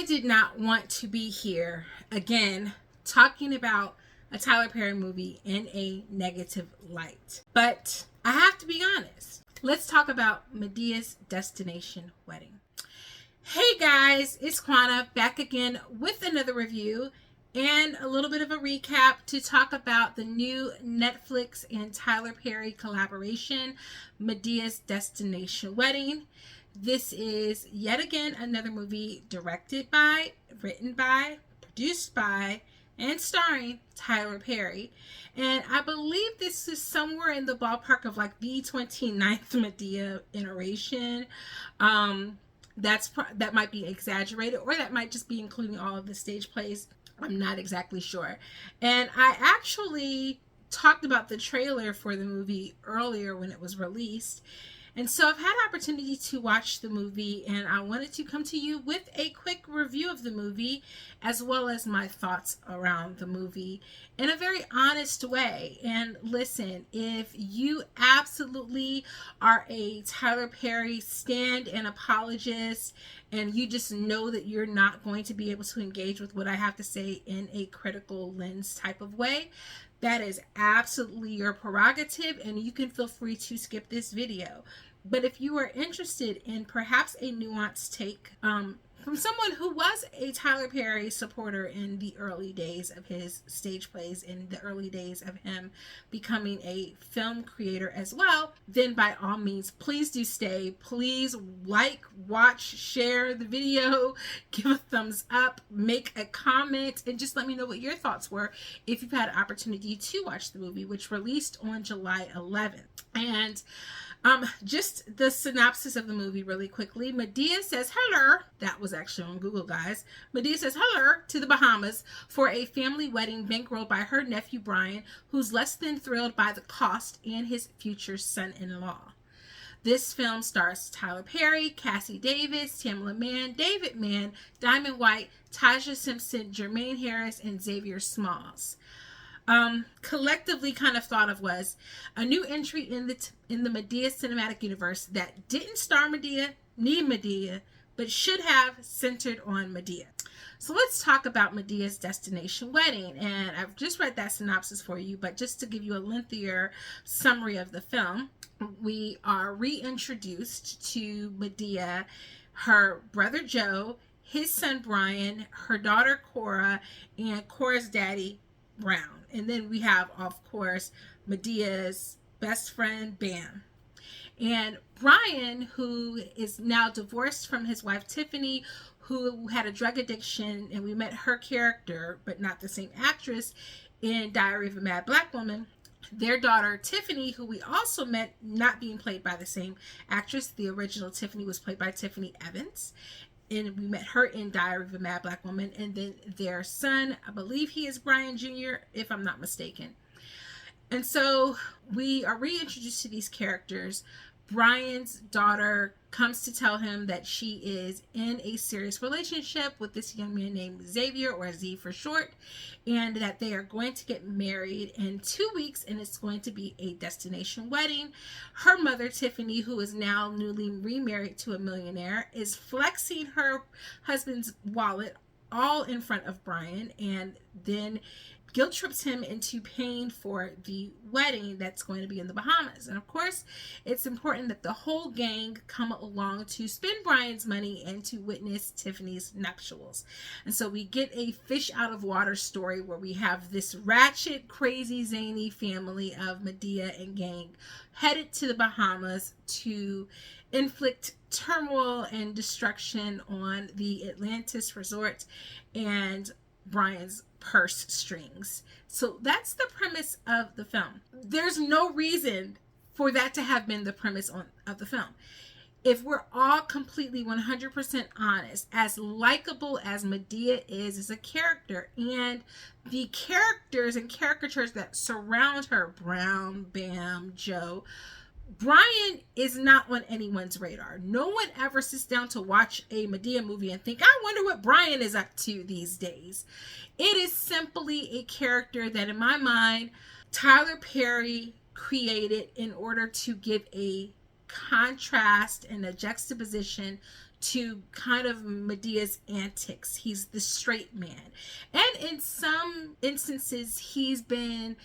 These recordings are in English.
I did not want to be here again talking about a Tyler Perry movie in a negative light. But I have to be honest. Let's talk about Madea's Destination Wedding. Hey guys, it's Quana back again with another review and a little bit of a recap to talk about the new Netflix and Tyler Perry collaboration, Madea's Destination Wedding. This is yet again another movie directed by, written by, produced by, and starring Tyler Perry. And I believe this is somewhere in the ballpark of like the 29th Madea iteration. That might be exaggerated, or that might just be including all of the stage plays. I'm not exactly sure. And I actually talked about the trailer for the movie earlier when it was released. And so I've had opportunity to watch the movie, and I wanted to come to you with a quick review of the movie, as well as my thoughts around the movie in a very honest way. And listen, if you absolutely are a Tyler Perry stan and apologist, and you just know that you're not going to be able to engage with what I have to say in a critical lens type of way, that is absolutely your prerogative, and you can feel free to skip this video. But if you are interested in perhaps a nuanced take from someone who was a Tyler Perry supporter in the early days of his stage plays, in the early days of him becoming a film creator as well, then by all means, please do stay. Please like, watch, share the video, give a thumbs up, make a comment, and just let me know what your thoughts were if you've had an opportunity to watch the movie, which released on July 11th. And just the synopsis of the movie really quickly. Madea says hello. That was actually on Google, guys. Madea says hello to the Bahamas for a family wedding bankrolled by her nephew Brian, who's less than thrilled by the cost, and his future son-in-law. This film stars Tyler Perry, Cassi Davis, Tamela Mann, David Mann, Diamond White, Taja Simpson, Jermaine Harris, and Xavier Smalls. Collectively kind of thought of was a new entry in the Madea cinematic universe that didn't star Madea, need Madea, but should have centered on Madea. So let's talk about Madea's Destination Wedding. And I've just read that synopsis for you, but just to give you a lengthier summary of the film, we are reintroduced to Madea, her brother Joe, his son Brian, her daughter Cora, and Cora's daddy Brown. And then we have, of course, Madea's best friend, Bam. And Brian, who is now divorced from his wife, Tiffany, who had a drug addiction, and we met her character, but not the same actress, in Diary of a Mad Black Woman. Their daughter, Tiffany, who we also met, not being played by the same actress. The original Tiffany was played by Tiffany Evans. And we met her in Diary of a Mad Black Woman. And then their son, I believe he is Brian Jr., if I'm not mistaken. And so we are reintroduced to these characters. Brian's daughter comes to tell him that she is in a serious relationship with this young man named Xavier, or Z for short, and that they are going to get married in 2 weeks, and it's going to be a destination wedding. Her mother, Tiffany, who is now newly remarried to a millionaire, is flexing her husband's wallet all in front of Brian, and then guilt trips him into paying for the wedding that's going to be in the Bahamas. And of course, it's important that the whole gang come along to spend Brian's money and to witness Tiffany's nuptials. And so we get a fish out of water story where we have this ratchet, crazy, zany family of Madea and gang headed to the Bahamas to inflict turmoil and destruction on the Atlantis resort and Brian's purse strings. So that's the premise of the film. There's no reason for that to have been the premise of the film. If we're all completely 100% honest, as likable as Madea is as a character, and the characters and caricatures that surround her, Brown, Bam, Joe, Brian is not on anyone's radar. No one ever sits down to watch a Madea movie and think, I wonder what Brian is up to these days. It is simply a character that, in my mind, Tyler Perry created in order to give a contrast and a juxtaposition to kind of Madea's antics. He's the straight man. And in some instances, he's been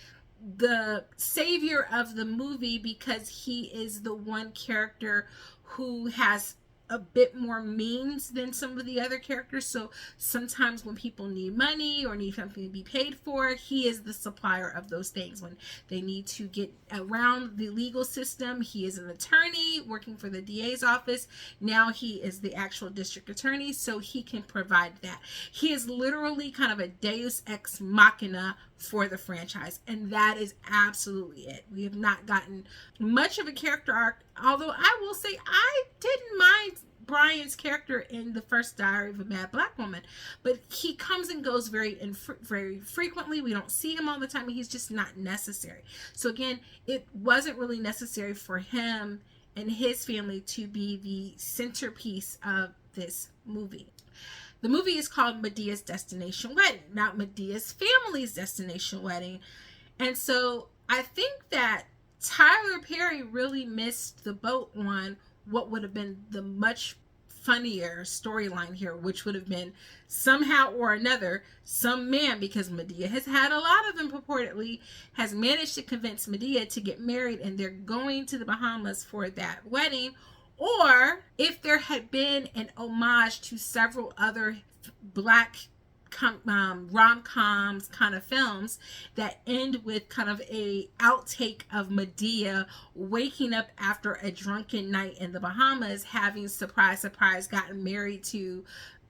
the savior of the movie because he is the one character who has a bit more means than some of the other characters. So sometimes when people need money or need something to be paid for, he is the supplier of those things. When they need to get around the legal system, he is an attorney working for the DA's office. Now he is the actual district attorney, so he can provide that. He is literally kind of a deus ex machina for the franchise, and that is absolutely it. We have not gotten much of a character arc, although I will say I didn't mind Brian's character in the first Diary of a Mad Black Woman, but he comes and goes very frequently. We don't see him all the time. He's just not necessary. So again, it wasn't really necessary for him and his family to be the centerpiece of this movie. The movie is called Madea's Destination Wedding, not Madea's family's destination wedding. And so I think that Tyler Perry really missed the boat on what would have been the much funnier storyline here, which would have been somehow or another some man, because Madea has had a lot of them purportedly, has managed to convince Madea to get married, and they're going to the Bahamas for that wedding. Or if there had been an homage to several other black rom-coms kind of films that end with kind of a outtake of Madea waking up after a drunken night in the Bahamas, having surprise gotten married to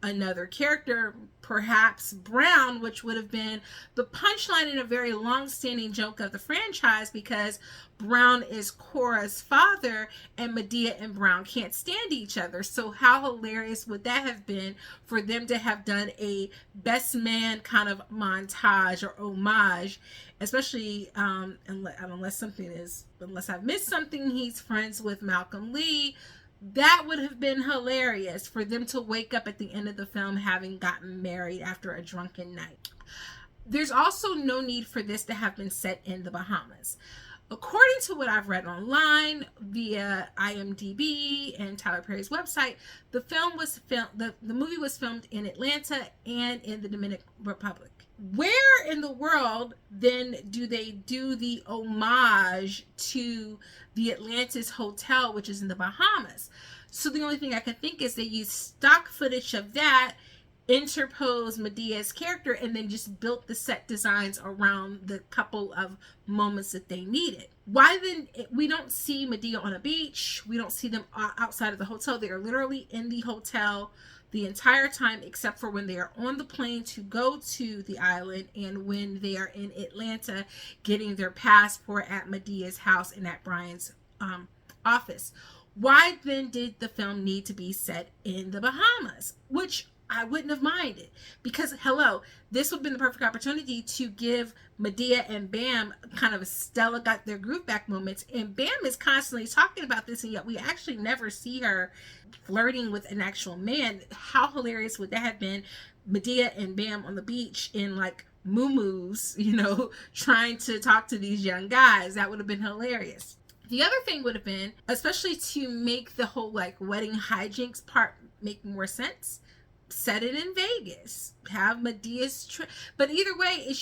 another character, perhaps Brown, which would have been the punchline in a very long-standing joke of the franchise, because Brown is Cora's father and Madea and Brown can't stand each other. So how hilarious would that have been for them to have done a best man kind of montage or homage, especially unless I've missed something, he's friends with Malcolm Lee. That would have been hilarious for them to wake up at the end of the film having gotten married after a drunken night. There's also no need for this to have been set in the Bahamas. According to what I've read online via IMDb and Tyler Perry's website, the movie was filmed in Atlanta and in the Dominican Republic. Where in the world then do they do the homage to the Atlantis Hotel, which is in the Bahamas? So the only thing I can think is they use stock footage of that, interpose Madea's character, and then just built the set designs around the couple of moments that they needed. Why then we don't see Madea on a beach? We don't see them outside of the hotel. They are literally in the hotel the entire time, except for when they are on the plane to go to the island and when they are in Atlanta getting their passport at Madea's house and at Brian's office. Why then did the film need to be set in the Bahamas? Which I wouldn't have minded, because hello, this would have been the perfect opportunity to give Madea and Bam kind of a Stella got their groove back moments, and Bam is constantly talking about this, and yet we actually never see her flirting with an actual man. How hilarious would that have been? Madea and Bam on the beach in like muumuus, trying to talk to these young guys. That would have been hilarious. The other thing would have been, especially to make the whole like wedding hijinks part make more sense, set it in Vegas, have Madea's but either way, it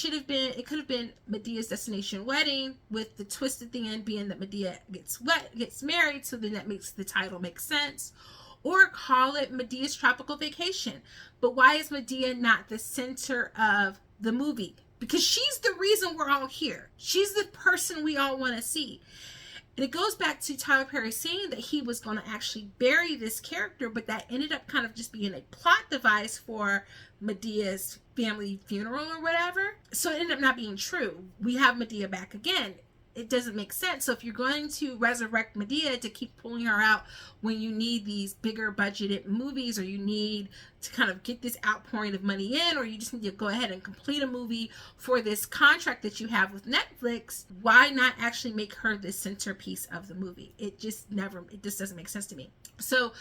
could have been Madea's destination wedding, with the twist at the end being that Madea gets married, so then that makes the title make sense. Or call it Madea's tropical vacation. But why is Madea not the center of the movie? Because she's the reason we're all here. She's the person we all want to see. And it goes back to Tyler Perry saying that he was going to actually bury this character, but that ended up kind of just being a plot device for Madea's family funeral or whatever. So it ended up not being true. We have Madea back again. It doesn't make sense. So if you're going to resurrect Madea to keep pulling her out when you need these bigger budgeted movies, or you need to kind of get this outpouring of money in, or you just need to go ahead and complete a movie for this contract that you have with Netflix, why not actually make her the centerpiece of the movie? It just doesn't make sense to me. So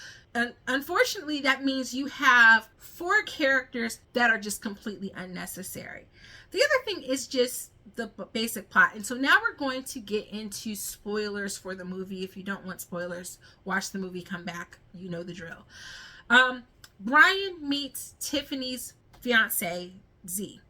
unfortunately, that means you have 4 characters that are just completely unnecessary. The other thing is just the basic plot. And so now we're going to get into spoilers for the movie. If you don't want spoilers, watch the movie, come back. You know the drill. Brian meets Tiffany's fiance, Z.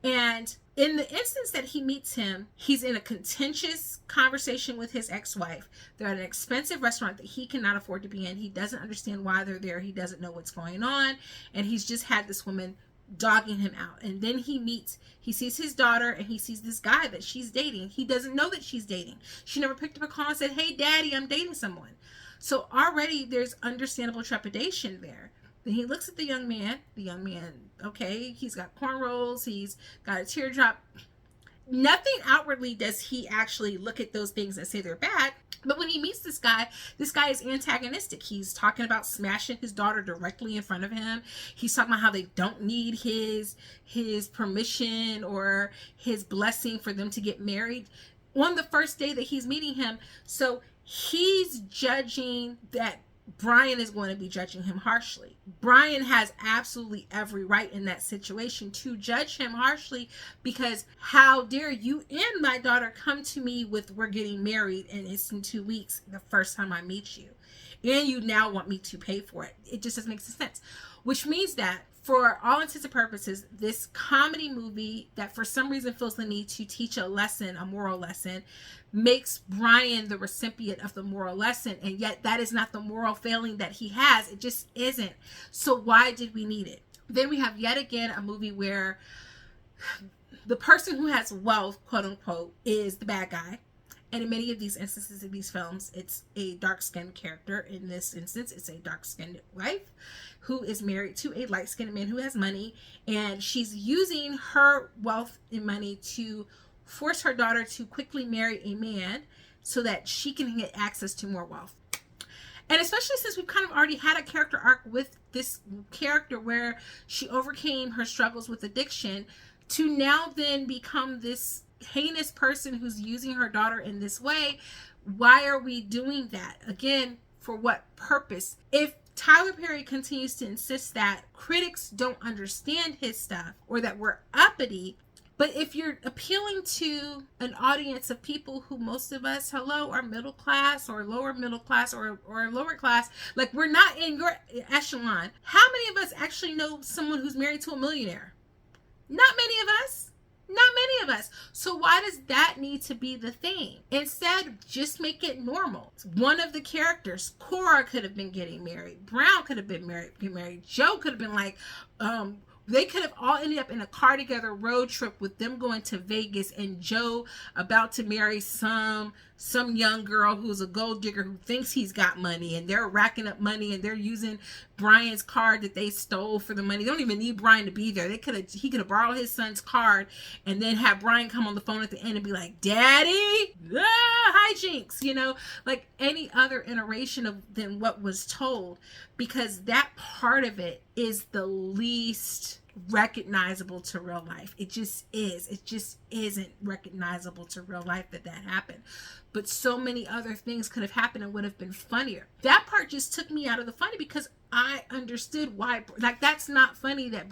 And in the instance that he meets him, he's in a contentious conversation with his ex-wife. They're at an expensive restaurant that he cannot afford to be in. He doesn't understand why they're there. He doesn't know what's going on. And he's just had this woman dogging him out. And then he sees his daughter, and he sees this guy that she's dating. He doesn't know that she's dating. She never picked up a call and said, "Hey, daddy, I'm dating someone." So already there's understandable trepidation there. Then he looks at the young man, okay, he's got cornrows, he's got a teardrop. Nothing outwardly does he actually look at those things and say they're bad. But when he meets this guy is antagonistic. He's talking about smashing his daughter directly in front of him. He's talking about how they don't need his permission or his blessing for them to get married on the first day that he's meeting him. So he's judging that Brian is going to be judging him harshly. Brian has absolutely every right in that situation to judge him harshly, because how dare you and my daughter come to me with, "We're getting married and it's in 2 weeks, the first time I meet you, and you now want me to pay for it." It just doesn't make sense. Which means that for all intents and purposes, this comedy movie that for some reason feels the need to teach a lesson, a moral lesson, makes Brian the recipient of the moral lesson, and yet that is not the moral failing that he has. It just isn't. So why did we need it? Then we have yet again a movie where the person who has wealth, quote unquote, is the bad guy. And in many of these instances in these films, it's a dark-skinned character. In this instance, it's a dark-skinned wife who is married to a light-skinned man who has money, and she's using her wealth and money to force her daughter to quickly marry a man so that she can get access to more wealth. And especially since we've kind of already had a character arc with this character where she overcame her struggles with addiction, to now then become this heinous person who's using her daughter in this way. Why are we doing that? Again, for what purpose? If Tyler Perry continues to insist that critics don't understand his stuff or that we're uppity, but if you're appealing to an audience of people who most of us, are middle class or lower middle class or lower class, like we're not in your echelon. How many of us actually know someone who's married to a millionaire? Not many of us. Not many of us. So why does that need to be the thing? Instead, just make it normal. One of the characters, Cora, could have been getting married. Brown could have been married. Joe could have been like, they could have all ended up in a car together road trip with them going to Vegas, and Joe about to marry some young girl who's a gold digger who thinks he's got money, and they're racking up money and they're using Brian's card that they stole for the money. They don't even need Brian to be there. He could have borrowed his son's card and then have Brian come on the phone at the end and be like, "Daddy, hijinks," like any other iteration than what was told, because that part of it is the least recognizable to real life. It just is. It just isn't recognizable to real life that happened. But so many other things could have happened and would have been funnier. That part just took me out of the funny, because I understood why. Like, that's not funny that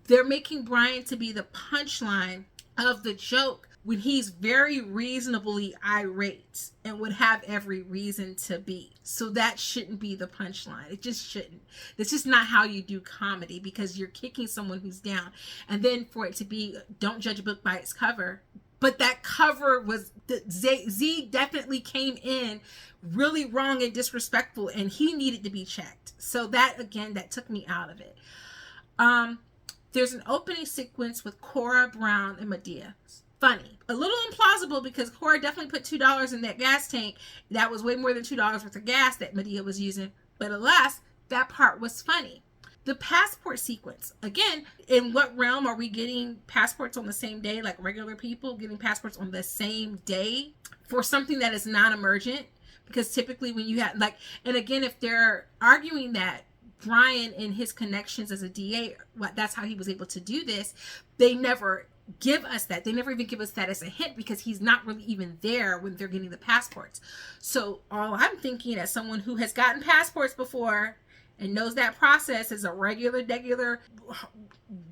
they're making Brian to be the punchline of the joke when he's very reasonably irate and would have every reason to be. So that shouldn't be the punchline. It just shouldn't. That's just not how you do comedy, because you're kicking someone who's down. And then for it to be, don't judge a book by its cover. But that cover was, Z definitely came in really wrong and disrespectful, and he needed to be checked. So that, again, that took me out of it. There's an opening sequence with Cora, Brown, and Madea. Funny. A little implausible, because Cora definitely put $2 in that gas tank. That was way more than $2 worth of gas that Madea was using. But alas, that part was funny. The passport sequence. Again, in what realm are we getting passports on the same day, like regular people getting passports on the same day for something that is non-emergent? Because typically when you have, and again, if they're arguing that Brian and his connections as a DA, that's how he was able to do this, they never give us that. They never even give us that as a hint, because he's not really even there when they're getting the passports. So all I'm thinking, as someone who has gotten passports before and knows that process as a regular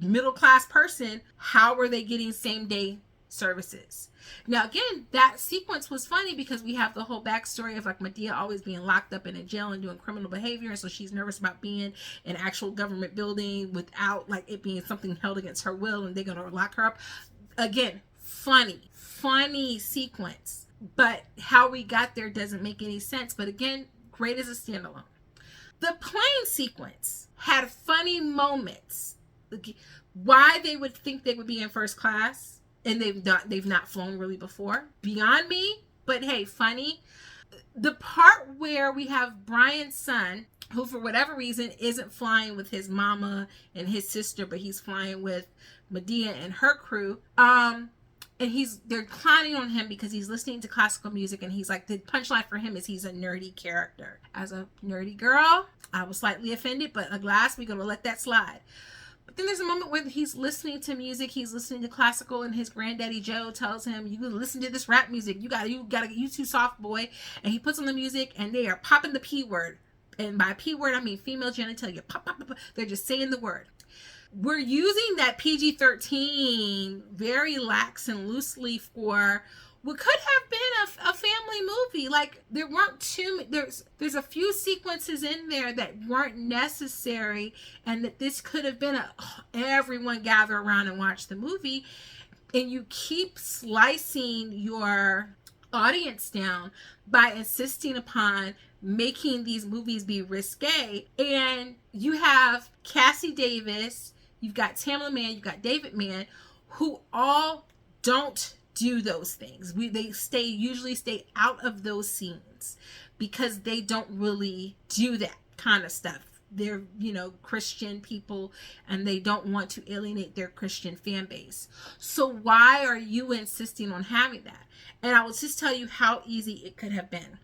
middle class person, how are they getting same day services. Now again, that sequence was funny because we have the whole backstory of like Madea always being locked up in a jail and doing criminal behavior, and so she's nervous about being in an actual government building without like it being something held against her will, and they're gonna lock her up. Again, funny sequence, but how we got there doesn't make any sense. But again, great as a standalone. The plane sequence had funny moments. Why they would think they would be in first class and they've not flown really before, beyond me. But hey, funny. The part where we have Brian's son, who for whatever reason isn't flying with his mama and his sister, but he's flying with Madea and her crew. And they're clowning on him because he's listening to classical music, and he's like, the punchline for him is he's a nerdy character. As a nerdy girl, I was slightly offended, but alas, we're gonna let that slide. But then there's a moment where he's listening to music, he's listening to classical, and his granddaddy Joe tells him, you listen to this rap music, you too soft, boy. And he puts on the music, and they are popping the P word. And by P word, I mean female genitalia. Pop, pop, pop, pop. They're just saying the word. We're using that PG-13 very lax and loosely for what could have been a family movie. Like, there weren't there's a few sequences in there that weren't necessary, and that this could have been everyone gather around and watch the movie. And you keep slicing your audience down by insisting upon making these movies be risque. And you have Cassi Davis, you've got Tamela Mann, you've got David Mann, who all don't do those things. They usually stay out of those scenes because they don't really do that kind of stuff. They're, Christian people, and they don't want to alienate their Christian fan base. So why are you insisting on having that? And I will just tell you how easy it could have been.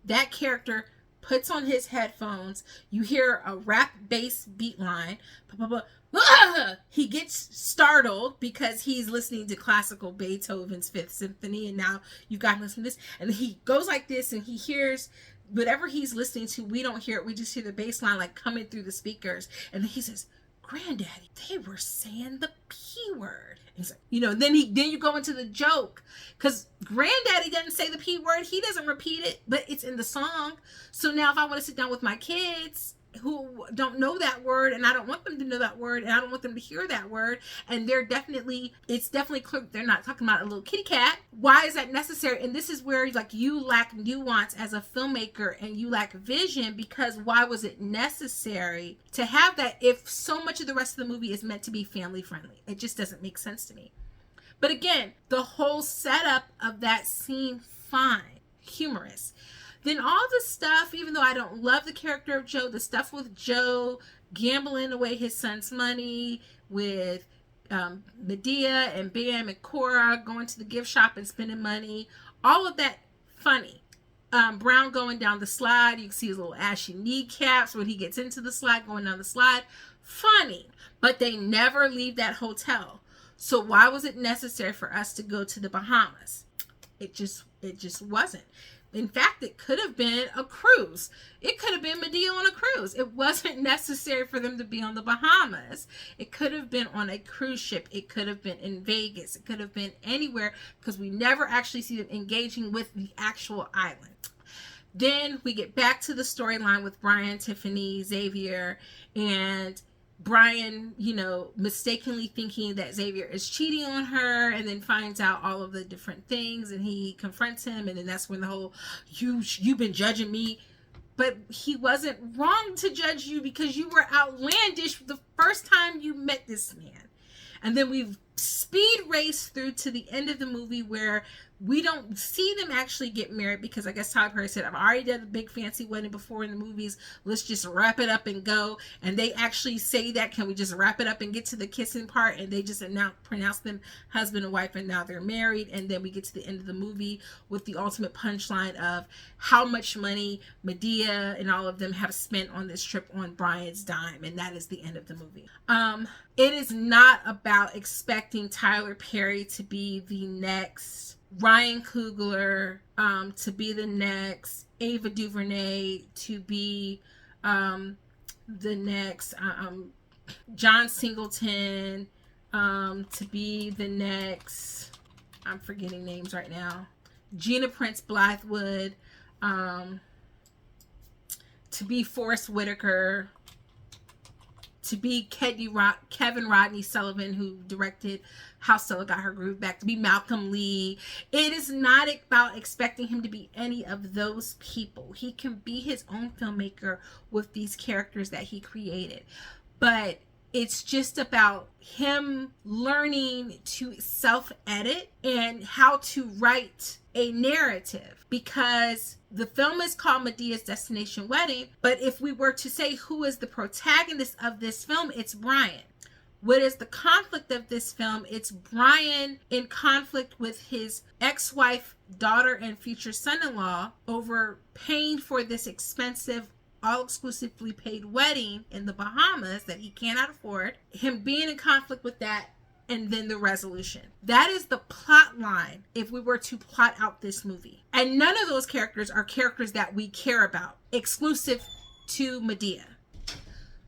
That character puts on his headphones, you hear a rap bass beat line, he gets startled because he's listening to classical Beethoven's Fifth Symphony, and now you've got to listen to this, and he goes like this, and he hears whatever he's listening to. We don't hear it, we just hear the bass line like coming through the speakers, and then he says, "Granddaddy, they were saying the P word." He's like, then you go into the joke, because Granddaddy doesn't say the P word, he doesn't repeat it, but it's in the song. So now if I want to sit down with my kids who don't know that word, and I don't want them to know that word, and I don't want them to hear that word, and it's definitely clear they're not talking about a little kitty cat. Why is that necessary? And this is where like you lack nuance as a filmmaker, and you lack vision, because why was it necessary to have that if so much of the rest of the movie is meant to be family friendly? It just doesn't make sense to me. But again, the whole setup of that scene, fine, humorous. Then all the stuff, even though I don't love the character of Joe, the stuff with Joe gambling away his son's money, with Madea and Bam and Cora going to the gift shop and spending money, all of that, funny. Brown going down the slide, you can see his little ashy kneecaps when he gets into the slide, going down the slide, funny. But they never leave that hotel. So why was it necessary for us to go to the Bahamas? It just wasn't. In fact, it could have been a cruise. It could have been Madea on a cruise. It wasn't necessary for them to be on the Bahamas. It could have been on a cruise ship. It could have been in Vegas. It could have been anywhere, because we never actually see them engaging with the actual island. Then we get back to the storyline with Brian, Tiffany, Xavier, and Brian, mistakenly thinking that Xavier is cheating on her, and then finds out all of the different things, and he confronts him, and then that's when the whole, you've been judging me. But he wasn't wrong to judge you, because you were outlandish the first time you met this man. And then we've speed race through to the end of the movie, where we don't see them actually get married, because I guess Tyler Perry said, I've already done a big fancy wedding before in the movies, let's just wrap it up and go. And they actually say that, can we just wrap it up and get to the kissing part? And they just pronounce them husband and wife, and now they're married. And then we get to the end of the movie with the ultimate punchline of how much money Madea and all of them have spent on this trip on Brian's dime, and that is the end of the movie. It is not about expecting Tyler Perry to be the next Ryan Coogler, to be the next Ava DuVernay, to be the next John Singleton, to be the next I'm forgetting names right now. Gina Prince Blythewood, to be Forrest Whitaker, to be Kevin Rodney Sullivan, who directed How Stella Got Her Groove Back, to be Malcolm Lee. It is not about expecting him to be any of those people. He can be his own filmmaker with these characters that he created. But it's just about him learning to self-edit and how to write a narrative, because the film is called Madea's Destination Wedding, but if we were to say who is the protagonist of this film, it's Brian. What is the conflict of this film? It's Brian in conflict with his ex-wife, daughter, and future son-in-law over paying for this expensive, all-exclusively paid wedding in the Bahamas that he cannot afford. Him being in conflict with that, and then the resolution. That is the plot line if we were to plot out this movie. And none of those characters are characters that we care about, exclusive to Madea.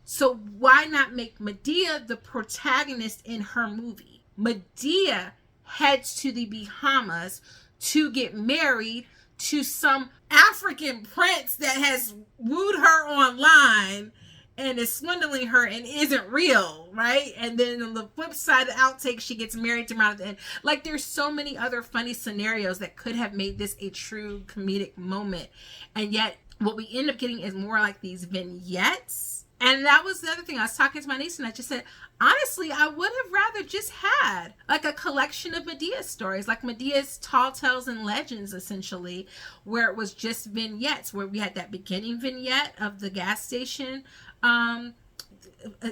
So why not make Madea the protagonist in her movie? Madea heads to the Bahamas to get married to some African prince that has wooed her online and is swindling her and isn't real, right? And then on the flip side of the outtake, she gets married to him at the end. Like, there's so many other funny scenarios that could have made this a true comedic moment. And yet, what we end up getting is more like these vignettes. And that was the other thing. I was talking to my niece and I just said, honestly, I would have rather just had like a collection of Madea stories, like Madea's Tall Tales and Legends, essentially, where it was just vignettes, where we had that beginning vignette of the gas station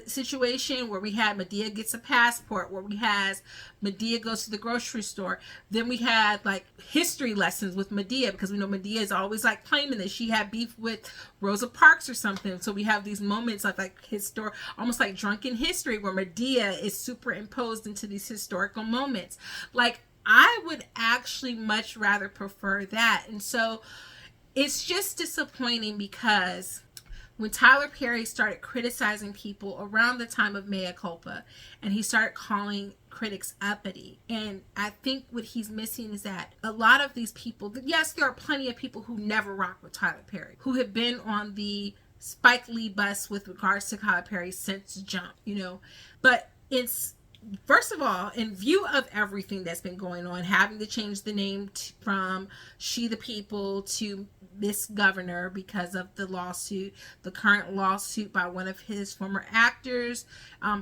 situation, where we had Madea gets a passport, where we had Madea goes to the grocery store. Then we had like history lessons with Madea, because we know Madea is always like claiming that she had beef with Rosa Parks or something. So we have these moments of like almost like drunken history, where Madea is superimposed into these historical moments. Like, I would actually much rather prefer that. And so it's just disappointing, because when Tyler Perry started criticizing people around the time of Mea Culpa, and he started calling critics uppity, and I think what he's missing is that a lot of these people, yes, there are plenty of people who never rock with Tyler Perry, who have been on the Spike Lee bus with regards to Tyler Perry since Jump, but it's, first of all, in view of everything that's been going on, having to change the name from She the People to Miss Governor because of the lawsuit, the current lawsuit by one of his former actors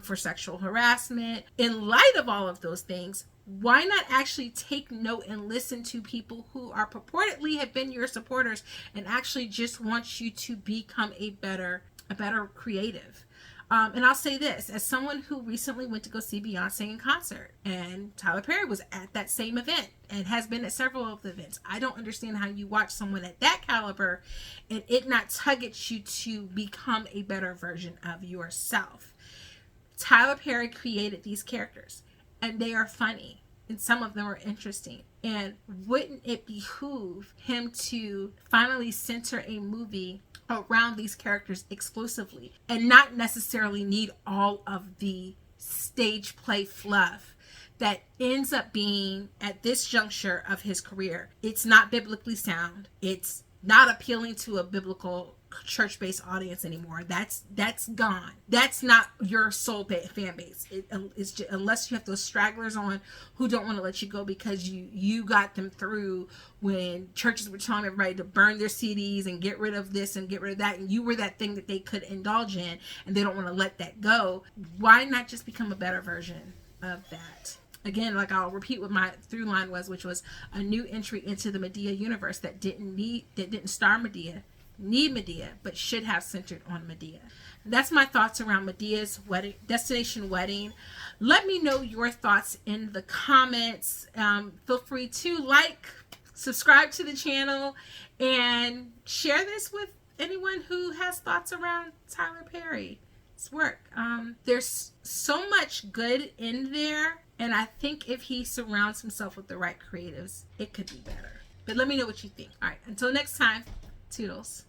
for sexual harassment. In light of all of those things, why not actually take note and listen to people who are purportedly have been your supporters and actually just want you to become a better creative? And I'll say this, as someone who recently went to go see Beyonce in concert, and Tyler Perry was at that same event and has been at several of the events. I don't understand how you watch someone at that caliber and it not tug at you to become a better version of yourself. Tyler Perry created these characters, and they are funny, and some of them are interesting. And wouldn't it behoove him to finally center a movie around these characters exclusively, and not necessarily need all of the stage play fluff that ends up being, at this juncture of his career, it's not biblically sound, it's not appealing to a biblical church-based audience anymore. That's gone. That's not your soul fan base. It's just, unless you have those stragglers on who don't want to let you go because you got them through when churches were telling everybody to burn their CDs and get rid of this and get rid of that, and you were that thing that they could indulge in, and they don't want to let that go. Why not just become a better version of that? Again, like, I'll repeat what my through line was, which was a new entry into the Madea universe that didn't star Madea, need Madea, but should have centered on Madea. That's my thoughts around Madea's Destination Wedding. Let me know your thoughts in the comments. Feel free to like, subscribe to the channel, and share this with anyone who has thoughts around Tyler Perry's work. There's so much good in there, and I think if he surrounds himself with the right creatives, it could be better. But let me know what you think. All right, until next time, toodles.